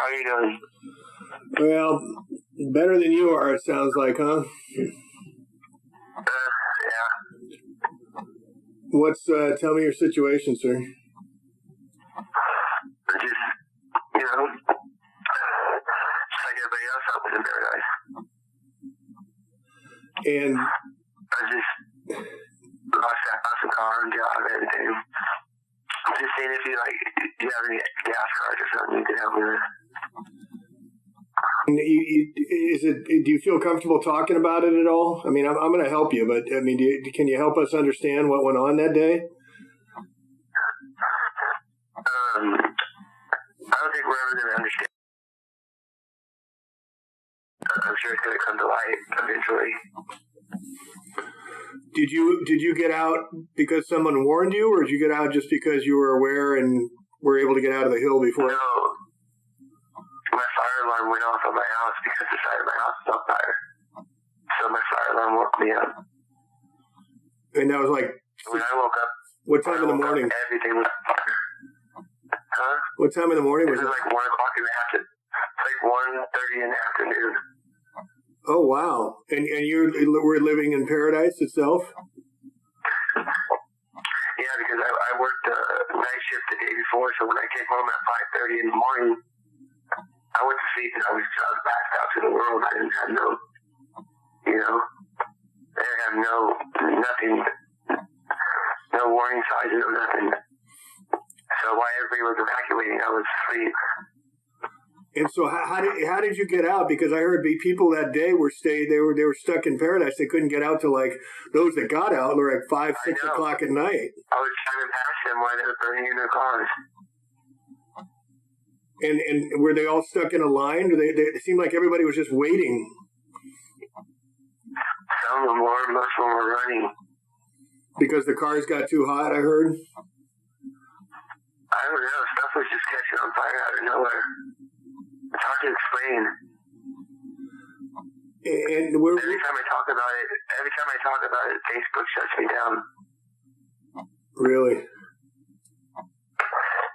How are you doing? Well, better than you are, it sounds like, huh? Yeah. Tell me your situation, sir. Just, just like everybody else out in paradise. And I just lost that house and car and job and everything. I'm just saying if you have any gas cards or something you could help me with. do you feel comfortable talking about it at all? I mean, I'm going to help you, but I mean, can you help us understand what went on that day? I don't think we're ever going to understand. I'm sure it's going to come to light eventually. Did you get out because someone warned you, or did you get out just because you were aware and were able to get out of the hill before? No. My fire alarm went off on my house because the side of my house was on fire. So my fire alarm woke me up. And that was like... When I woke up... What time in the morning? Everything was on fire. Huh? What time in the morning was it? It was like 1 o'clock in the afternoon. It's like 1:30 in the afternoon. Oh, wow. And you were living in Paradise itself? Yeah, because I worked night shift the day before, so when I came home at 5:30 in the morning, I went to sleep and I was backed out to the world. I didn't have no, I didn't have nothing, no warning signs, no nothing. So while everybody was evacuating, I was asleep. And so how did you get out? Because I heard people that day were stuck in Paradise. They couldn't get out till like those that got out were like 5, 6 o'clock at night. I was driving past them while they were burning in their cars. And were they all stuck in a line? It seemed like everybody was just waiting. Some of them were, most of them were running. Because the cars got too hot, I heard? I don't know. Stuff was just catching on fire out of nowhere. It's hard to explain. And every time I talk about it, Facebook shuts me down. Really?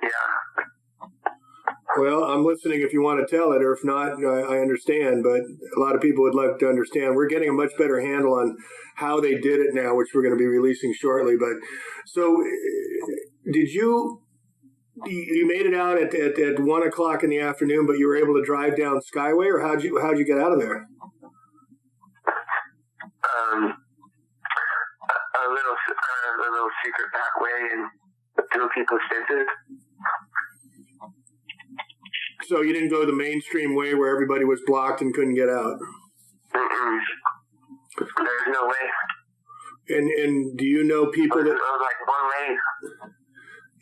Yeah. Well, I'm listening if you want to tell it, or if not, I understand. But a lot of people would like to understand. We're getting a much better handle on how they did it now, which we're going to be releasing shortly. But so, did you made it out at 1 o'clock in the afternoon, but you were able to drive down Skyway, or how'd you get out of there? A little secret back way, and 2 people scented. So you didn't go the mainstream way where everybody was blocked and couldn't get out? Mm-mm. There's no way. And do you know people that... It was like one lane.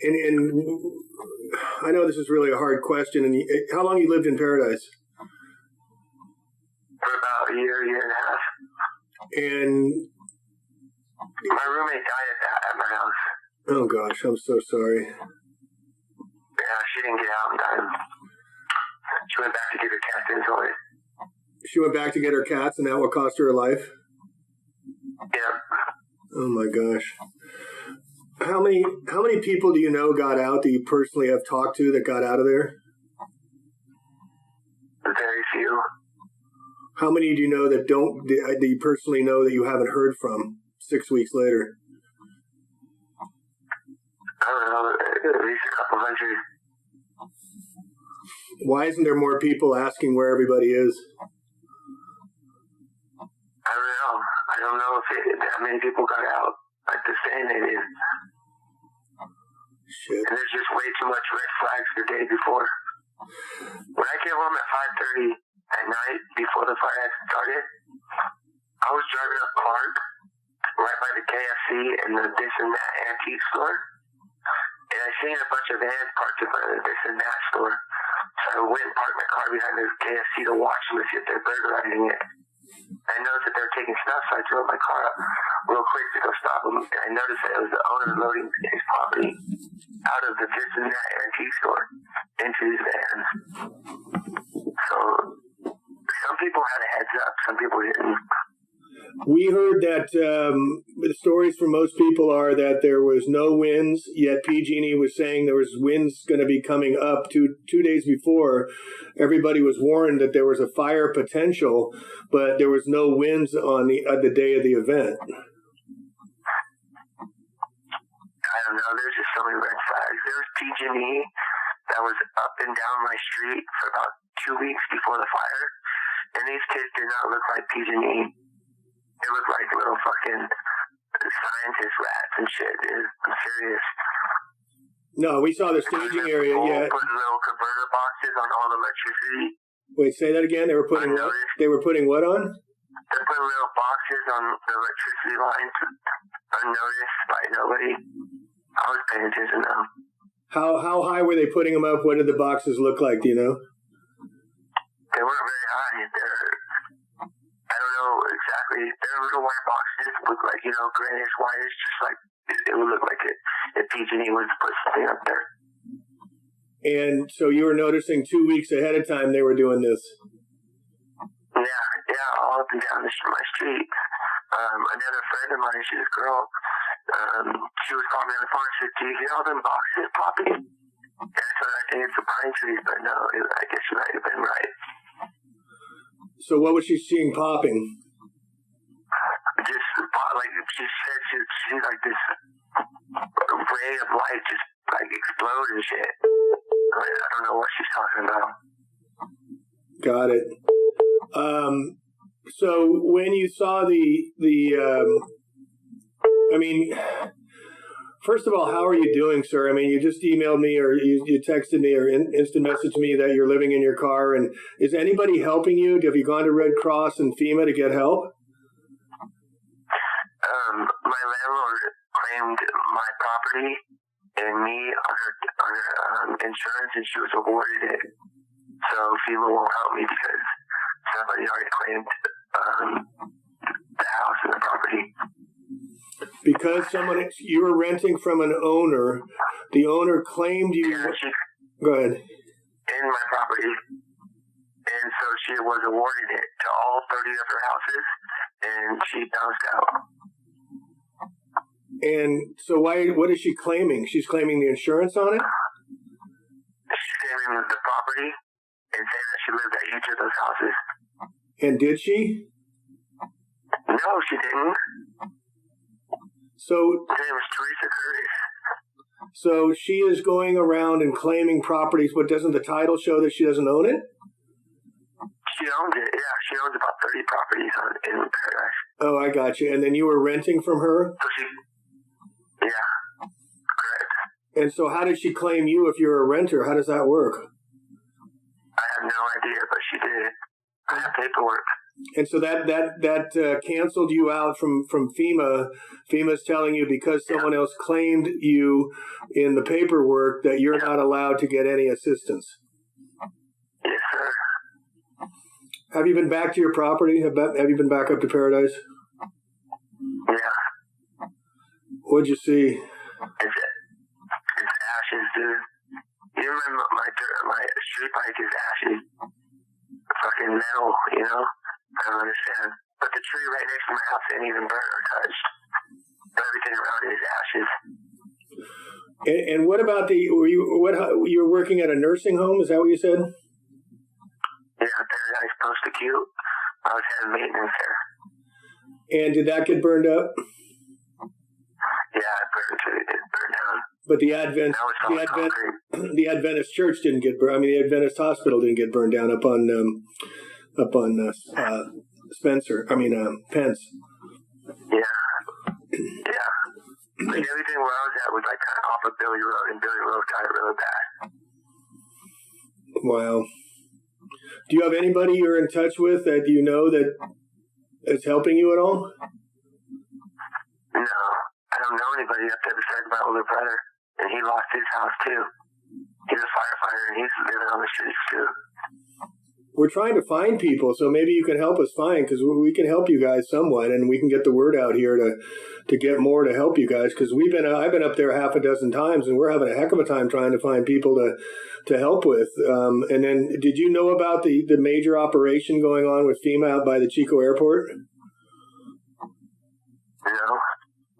And I know this is really a hard question. And how long you lived in Paradise? For about a year and a half. And my roommate died at my house. Oh gosh, I'm so sorry. Yeah, she didn't get out in time. She went back to get her cats into it. She went back to get her cats, and that what cost her her life? Yeah. Oh my gosh. How many people do you know got out that you personally have talked to that got out of there? Very few. How many do you know that you personally know that you haven't heard from 6 weeks later? I don't know, at least a couple hundred. Why isn't there more people asking where everybody is? I don't know if that many people got out. Like they're saying they did. Shit. And there's just way too much red flags the day before. When I came home at 5:30 at night before the fire had started, I was driving up Clark right by the KFC and the this and that antique store. And I seen a bunch of vans parked in front of the this and that store. So I went and parked my car behind the KFC to watch them to see if they're burglarizing it. I noticed that they were taking stuff, so I drove my car up real quick to go stop them. And I noticed that it was the owner loading his property out of the this and that antique store into his vans. So some people had a heads up, some people didn't. We heard that the stories from most people are that there was no winds, yet PG&E was saying there was winds going to be coming up 2 days before. Everybody was warned that there was a fire potential, but there was no winds on the day of the event. I don't know. There's just so many red flags. There was PG&E that was up and down my street for about 2 weeks before the fire, and these kids did not look like PG&E. They looked like little fucking scientist rats and shit, dude. I'm serious. No, we saw the staging area. Yeah, putting little converter boxes on all the electricity. Wait, say that again. They were putting what? They were putting what on? They're putting little boxes on the electricity lines, unnoticed by nobody. I was paying attention though. How high were they putting them up? What did the boxes look like? Do you know? They weren't very high. I don't know exactly. They're little white boxes with like, grayish wires, just like it would look like it if PG&E was to put something up there. And so you were noticing 2 weeks ahead of time they were doing this. Yeah, all up and down my street. Another friend of mine, she's a girl, she was calling me on the phone. She said, "Do you hear all them boxes popping?" And I told her I think it's the pine trees, but no, I guess you might have been right. So what was she seeing popping? Just like she said, she seemed like this ray of light just like explode and shit. I don't know what she's talking about. Got it. So when you saw first of all, how are you doing, sir? I mean, you just emailed me or you texted me or instant messaged me that you're living in your car. And is anybody helping you? Have you gone to Red Cross and FEMA to get help? My landlord claimed my property and me on her insurance, and she was awarded it. So FEMA won't help me because somebody already claimed the house and the property. Because you were renting from an owner, the owner claimed you. Yeah, go ahead. In my property, and so she was awarded it to all 30 of her houses, and she bounced out. And so what is she claiming? She's claiming the insurance on it? She's claiming the property and saying that she lived at each of those houses. And did she? No, she didn't. So her name was Teresa Curtis. So she is going around and claiming properties, but doesn't the title show that she doesn't own it? She owns it, yeah. She owns about 30 properties in Paradise. Oh, I got you. And then you were renting from her? Yeah, correct. And so how did she claim you if you're a renter? How does that work? I have no idea, but she did. I have paperwork. And so that canceled you out from FEMA. FEMA's telling you because someone else claimed you in the paperwork that you're not allowed to get any assistance. Yes, sir. Have you been back to your property? Have you been back up to Paradise? Yeah. What'd you see? It's ashes, dude. You remember my street bike is ashes. Fucking metal, I don't understand. But the tree right next to my house ain't even burnt or touched. Everything around it is ashes. And what about you were working at a nursing home? Is that what you said? Yeah, Paradise Post-Acute. I was head maintenance there. And did that get burned up? Yeah, it burned down. But the Adventist church didn't get burned. I mean, the Adventist hospital didn't get burned down up on Spencer. I mean, Pence. Yeah. Like everything where I was at was like kind of off of Billy Road, and Billy Road got it really bad. Wow. Do you have anybody you're in touch with that you know that is helping you at all? No, I don't know anybody up there besides my older brother, and he lost his house too. He's a firefighter, and he's living on the streets too. We're trying to find people, so maybe you can help us find, because we can help you guys somewhat, and we can get the word out here to get more to help you guys, because I've been up there half a dozen times, and we're having a heck of a time trying to find people to help with. And then, did you know about the major operation going on with FEMA out by the Chico Airport? No.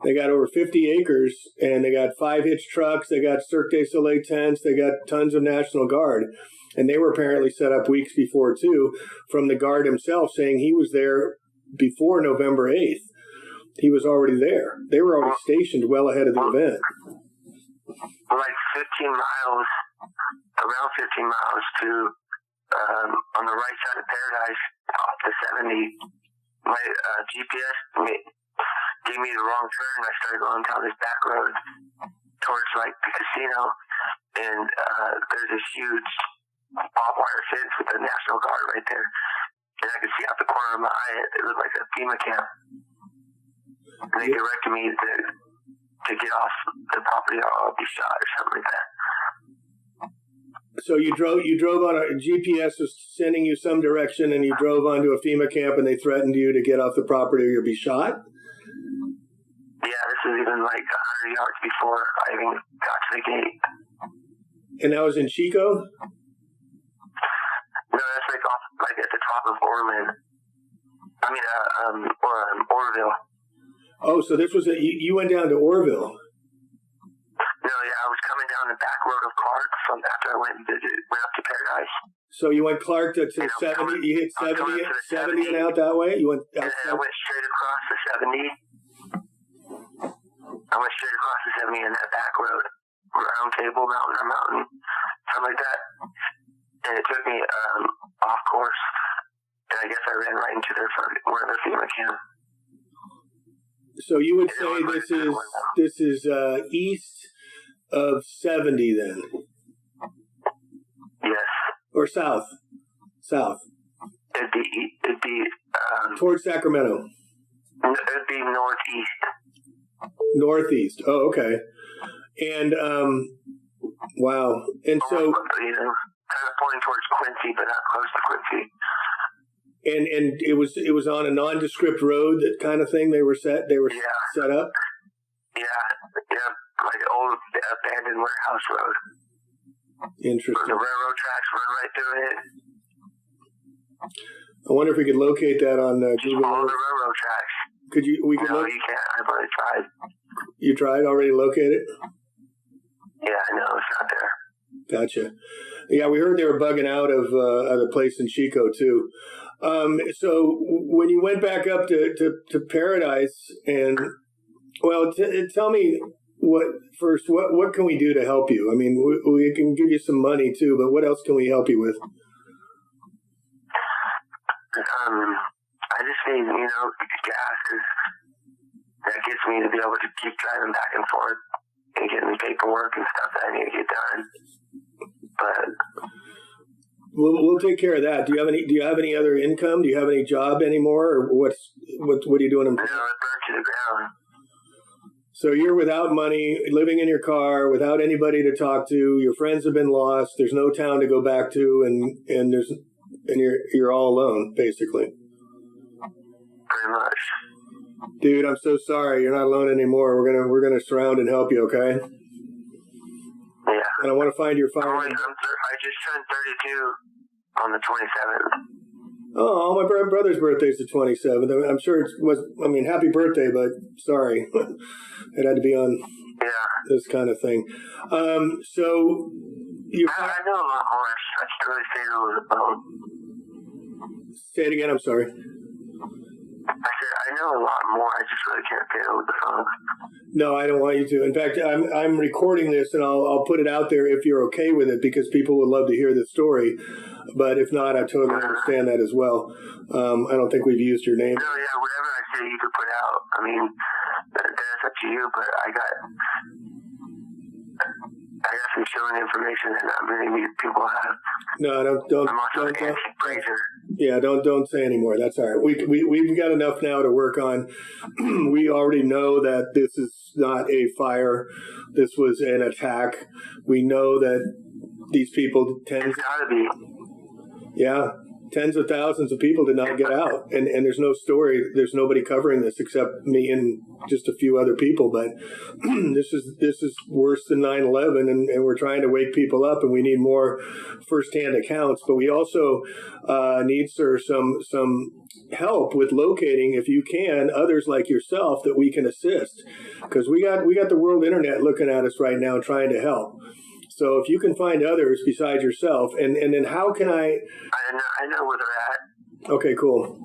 They got over 50 acres, and they got 5 hitch trucks. They got Cirque du Soleil tents. They got tons of National Guard. And they were apparently set up weeks before, too, from the Guard himself, saying he was there before November 8th. He was already there. They were already stationed well ahead of the event. Like 15 miles, around 15 miles to on the right side of Paradise, off the 70. My GPS gave me the wrong turn. I started going down this back road towards like the casino, and there's this huge barbed wire fence with the National Guard right there, and I could see out the corner of my eye it looked like a FEMA camp. And they directed me to get off the property or I'll be shot or something like that. So you drove on a GPS was sending you some direction, and you drove onto a FEMA camp, and they threatened you to get off the property or you'll be shot? Yeah, this was even like 100 yards before I even got to the gate. And that was in Chico? No, that's like off, like at the top of Orland. I mean, Orville. Oh, so this was you went down to Orville. No, yeah, I was coming down the back road of Clark from after I went up to Paradise. So you went Clark to 70, you hit 70 and out that way? You went and I went straight across the 70. I went straight across the 70 in that back road. Round Table, Mountain, something like that. And it took me off course. And I guess I ran right into one of their FEMA camps. So you would say this is east of 70 then? Yes. Or south? South. It'd be towards Sacramento. It'd be northeast. Northeast. Oh, okay. And wow. And so, kind of pointing towards Quincy, but not close to Quincy. And it was on a nondescript road, that kind of thing. They were set up. Yeah, like an old abandoned warehouse road. Interesting. The railroad tracks run right through it. I wonder if we could locate that on Google. Follow the railroad tracks. Could you? We could. No, you can't. I've already tried. You tried already? Locate it? Yeah, I know it's not there. Gotcha. Yeah, we heard they were bugging out of the place in Chico too. So when you went back up to Paradise, and well, tell me what can we do to help you? I mean, we can give you some money too, but what else can we help you with? I just need gas, because that gets me to be able to keep driving back and forth and getting the paperwork and stuff that I need to get done. But we'll take care of that. Do you have any other income? Do you have any job anymore, or what are you doing? No, it burned to the ground. So you're without money, living in your car, without anybody to talk to. Your friends have been lost. There's no town to go back to, and you're all alone, basically. Pretty much. Dude, I'm so sorry. You're not alone anymore. We're gonna surround and help you, okay? Yeah. And I want to find your phone. I just turned 32 on the 27th. Oh, my brother's birthday's the 27th. I'm sure happy birthday, but sorry. It had to be on this kind of thing. So I know a lot more. I should really say it was about. Say it again, I'm sorry. I said, I know a lot more. I just really can't say it over the phone. No, I don't want you to. In fact, I'm recording this, and I'll put it out there if you're okay with it, because people would love to hear the story. But if not, I totally understand that as well. I don't think we've used your name. No, yeah, whatever I say you can put out. I mean, that's up to you, but I got some chilling information that not many people have. No, don't. I'm also an anti-praiser. Yeah, don't say anymore. That's all right. We've got enough now to work on. We already know that this is not a fire. This was an attack. We know that these people tend. It's gotta be. Yeah, tens of thousands of people did not get out, and there's no story. There's nobody covering this except me and just a few other people. But this is worse than 9/11, and we're trying to wake people up, and we need more firsthand accounts. But we also need, sir, some help with locating, if you can, others like yourself that we can assist, because we got the world internet looking at us right now trying to help. So if you can find others besides yourself, and then how can I know where they're at. Okay, cool.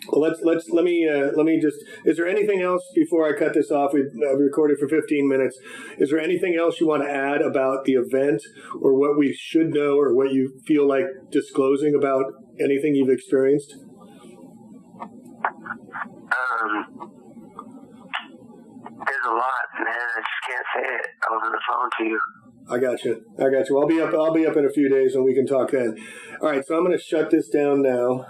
Well, let me just. Is there anything else before I cut this off? We've recorded for 15 minutes. Is there anything else you want to add about the event, or what we should know, or what you feel like disclosing about anything you've experienced? There's a lot, man. I just can't say it over the phone to you. I got you. I'll be up in a few days and we can talk then. All right, so I'm going to shut this down now.